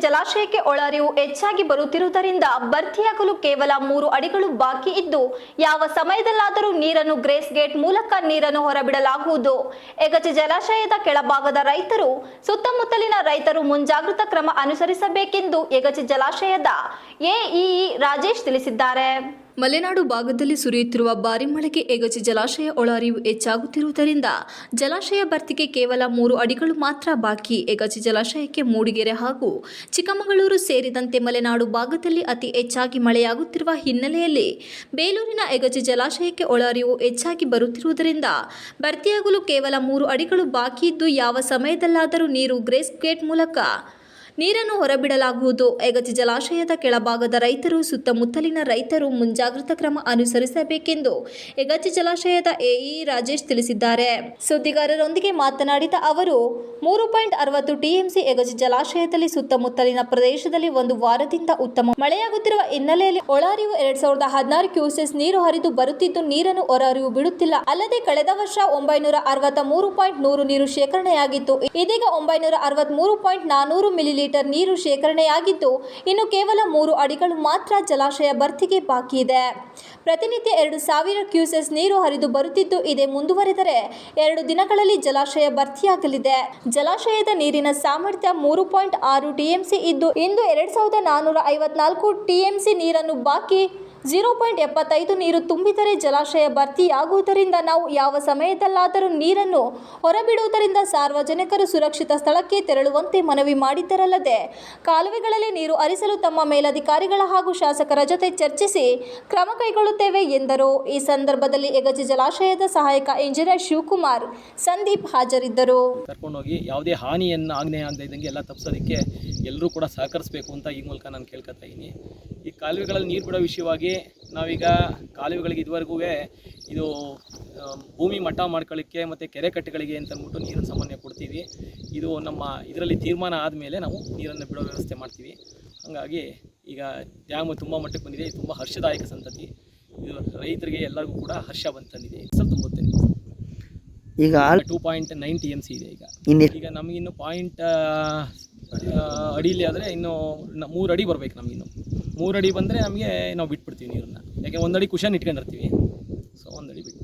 ಜಲಾಶಯಕ್ಕೆ ಒಳಹರಿವು ಹೆಚ್ಚಾಗಿ ಬರುತ್ತಿರುವುದರಿಂದ ಭರ್ತಿಯಾಗಲು ಕೇವಲ 3 ಅಡಿಗಳು ಬಾಕಿ ಇದ್ದು ಯಾವ ಸಮಯದಲ್ಲಾದರೂ ನೀರನ್ನು ಗ್ರೇಸ್ ಗೇಟ್ ಮೂಲಕ ನೀರನ್ನು ಹೊರಬಿಡಲಾಗುವುದು. ಯಗಚಿ ಜಲಾಶಯದ ಕೆಳಭಾಗದ ರೈತರು ಸುತ್ತಮುತ್ತಲಿನ ರೈತರು ಮುಂಜಾಗ್ರತಾ ಕ್ರಮ ಅನುಸರಿಸಬೇಕೆಂದು ಯಗಚಿ ಜಲಾಶಯದ ಎಇಇ ರಾಜೇಶ್ ತಿಳಿಸಿದ್ದಾರೆ. ಮಲೆನಾಡು ಭಾಗದಲ್ಲಿ ಸುರಿಯುತ್ತಿರುವ ಭಾರಿ ಮಳೆಗೆ ಯಗಚಿ ಜಲಾಶಯ ಒಳಹರಿವು ಹೆಚ್ಚಾಗುತ್ತಿರುವುದರಿಂದ ಜಲಾಶಯ ಭರ್ತಿಗೆ ಕೇವಲ 3 ಅಡಿಗಳು ಮಾತ್ರ ಬಾಕಿ. ಯಗಚಿ ಜಲಾಶಯಕ್ಕೆ ಮೂಡಿಗೆರೆ ಹಾಗೂ ಚಿಕ್ಕಮಗಳೂರು ಸೇರಿದಂತೆ ಮಲೆನಾಡು ಭಾಗದಲ್ಲಿ ಅತಿ ಹೆಚ್ಚಾಗಿ ಮಳೆಯಾಗುತ್ತಿರುವ ಹಿನ್ನೆಲೆಯಲ್ಲಿ ಬೇಲೂರಿನ ಯಗಚಿ ಜಲಾಶಯಕ್ಕೆ ಒಳಹರಿವು ಹೆಚ್ಚಾಗಿ ಬರುತ್ತಿರುವುದರಿಂದ ಭರ್ತಿಯಾಗಲು ಕೇವಲ 3 ಅಡಿಗಳು ಬಾಕಿ ಇದ್ದು ಯಾವ ಸಮಯದಲ್ಲಾದರೂ ನೀರು ಗ್ರೇಸ್ ಗೇಟ್ ಮೂಲಕ ನೀರನ್ನು ಹೊರಬಿಡಲಾಗುವುದು. ಯಗಚಿ ಜಲಾಶಯದ ಕೆಳಭಾಗದ ರೈತರು ಸುತ್ತಮುತ್ತಲಿನ ರೈತರು ಮುಂಜಾಗ್ರತಾ ಕ್ರಮ ಅನುಸರಿಸಬೇಕೆಂದು ಯಗಚಿ ಜಲಾಶಯದ ಎಇಇ ರಾಜೇಶ್ ತಿಳಿಸಿದ್ದಾರೆ. ಸುದ್ದಿಗಾರರೊಂದಿಗೆ ಮಾತನಾಡಿದ ಅವರು 3.60 ಟಿಎಂಸಿ ಯಗಚಿ ಜಲಾಶಯದಲ್ಲಿ ಸುತ್ತಮುತ್ತಲಿನ ಪ್ರದೇಶದಲ್ಲಿ ಒಂದು ವಾರದಿಂದ ಉತ್ತಮ ಮಳೆಯಾಗುತ್ತಿರುವ ಹಿನ್ನೆಲೆಯಲ್ಲಿ ಒಳಹರಿವು 2016 ಕ್ಯೂಸೆಸ್ ನೀರು ಹರಿದು ಬರುತ್ತಿದ್ದು ನೀರನ್ನು ಹೊರಹರಿವು ಬಿಡುತ್ತಿಲ್ಲ. ಅಲ್ಲದೆ ಕಳೆದ ವರ್ಷ 963.100 ನೀರು ಶೇಖರಣೆಯಾಗಿತ್ತು. ಇದೀಗ 963.400 ಮಿಲಿಲೀಟರ್ ನೀರು ಶೇಖರಣೆಯಾಗಿದ್ದು ಇನ್ನು ಕೇವಲ 3 ಅಡಿಗಳು ಮಾತ್ರ ಜಲಾಶಯ ಭರ್ತಿಗೆ ಬಾಕಿ ಇದೆ. ಪ್ರತಿನಿತ್ಯ 2000 ಕ್ಯೂಸೆಸ್ ನೀರು ಹರಿದು ಬರುತ್ತಿದ್ದು ಇದೇ ಮುಂದುವರೆದರೆ 2 ದಿನಗಳಲ್ಲಿ ಜಲಾಶಯ ಭರ್ತಿಯಾಗಲಿದೆ. ಜಲಾಶಯದ ನೀರಿನ ಸಾಮರ್ಥ್ಯ 3.6 ಟಿಎಂಸಿ ಇದ್ದು ಇಂದು 2454 ಟಿಎಂಸಿ ನೀರನ್ನು ಬಾಕಿ 0.75 ನೀರು ತುಂಬಿದರೆ ಜಲಾಶಯ ಭರ್ತಿಯಾಗುವುದರಿಂದ ನಾವು ಯಾವ ಸಮಯದಲ್ಲಾದರೂ ನೀರನ್ನು ಹೊರಬಿಡುವುದರಿಂದ ಸಾರ್ವಜನಿಕರು ಸುರಕ್ಷಿತ ಸ್ಥಳಕ್ಕೆ ತೆರಳುವಂತೆ ಮನವಿ ಮಾಡಿದ್ದರಲ್ಲದೆ ಕಾಲುವೆಗಳಲ್ಲಿ ನೀರು ಹರಿಸಲು ತಮ್ಮ ಮೇಲಧಿಕಾರಿಗಳ ಹಾಗೂ ಶಾಸಕರ ಜೊತೆ ಚರ್ಚಿಸಿ ಕ್ರಮ ಕೈಗೊಳ್ಳುತ್ತೇವೆ ಎಂದರು. ಈ ಸಂದರ್ಭದಲ್ಲಿ ಯಗಚಿ ಜಲಾಶಯದ ಸಹಾಯಕ ಇಂಜಿನಿಯರ್ ಶಿವಕುಮಾರ್, ಸಂದೀಪ್ ಹಾಜರಿದ್ದರು. ಕರ್ಕೊಂಡೋಗಿ ಯಾವುದೇ ಹಾನಿಯನ್ನು ಆಗದೇ ಇದ್ದಂಗೆ ಎಲ್ಲ ತಪ್ಪಿಸೋದಕ್ಕೆ ಎಲ್ಲರೂ ಕೂಡ ಸಹಕರಿಸಬೇಕು ಅಂತ ಈ ಮೂಲಕ ನಾನು ಕೇಳ್ಕೊತಾ ಇದ್ದೀನಿ. ಈ ಕಾಲುವೆಗಳಲ್ಲಿ ನೀರು ಬಿಡೋ ವಿಷಯವಾಗಿ ನಾವೀಗ ಕಾಲುವೆಗಳಿಗೆ ಇದುವರೆಗೂ ಇದು ಭೂಮಿ ಮಟ್ಟ ಮಾಡ್ಕೊಳ್ಳಿಕ್ಕೆ ಮತ್ತು ಕೆರೆ ಕಟ್ಟೆಗಳಿಗೆ ಅಂತಂದ್ಬಿಟ್ಟು ನೀರನ್ನು ಸಾಮಾನ್ಯ ಕೊಡ್ತೀವಿ. ಇದು ನಮ್ಮ ಇದರಲ್ಲಿ ತೀರ್ಮಾನ ಆದಮೇಲೆ ನಾವು ನೀರನ್ನು ಬಿಡೋ ವ್ಯವಸ್ಥೆ ಮಾಡ್ತೀವಿ. ಹಾಗಾಗಿ ಈಗ ಡ್ಯಾಮು ತುಂಬ ಮಟ್ಟಕ್ಕೆ ಬಂದಿದೆ. ಇದು ತುಂಬ ಹರ್ಷದಾಯಕ ಸಂತತಿ. ಇದು ರೈತರಿಗೆ ಎಲ್ಲರಿಗೂ ಕೂಡ ಹರ್ಷ ಬಂತಂದಿದೆ. ತುಂಬುತ್ತೆ. ಈಗ 2.9 TMC ಇದೆ. ಈಗ ನಮಗಿನ್ನು ಅಡಿಲಿ ಆದರೆ ಇನ್ನು 3 ಅಡಿ ಬರಬೇಕು. ನಮಗಿನ್ನು 3 ಅಡಿ ಬಂದರೆ ನಮಗೆ ನಾವು ಬಿಟ್ಬಿಡ್ತೀವಿ ನೀರನ್ನು. ಯಾಕೆ 1 ಅಡಿ ಕುಷನ್ ಇಟ್ಕೊಂಡಿರ್ತೀವಿ. ಸೊ 1 ಅಡಿ ಬಿಟ್ಟು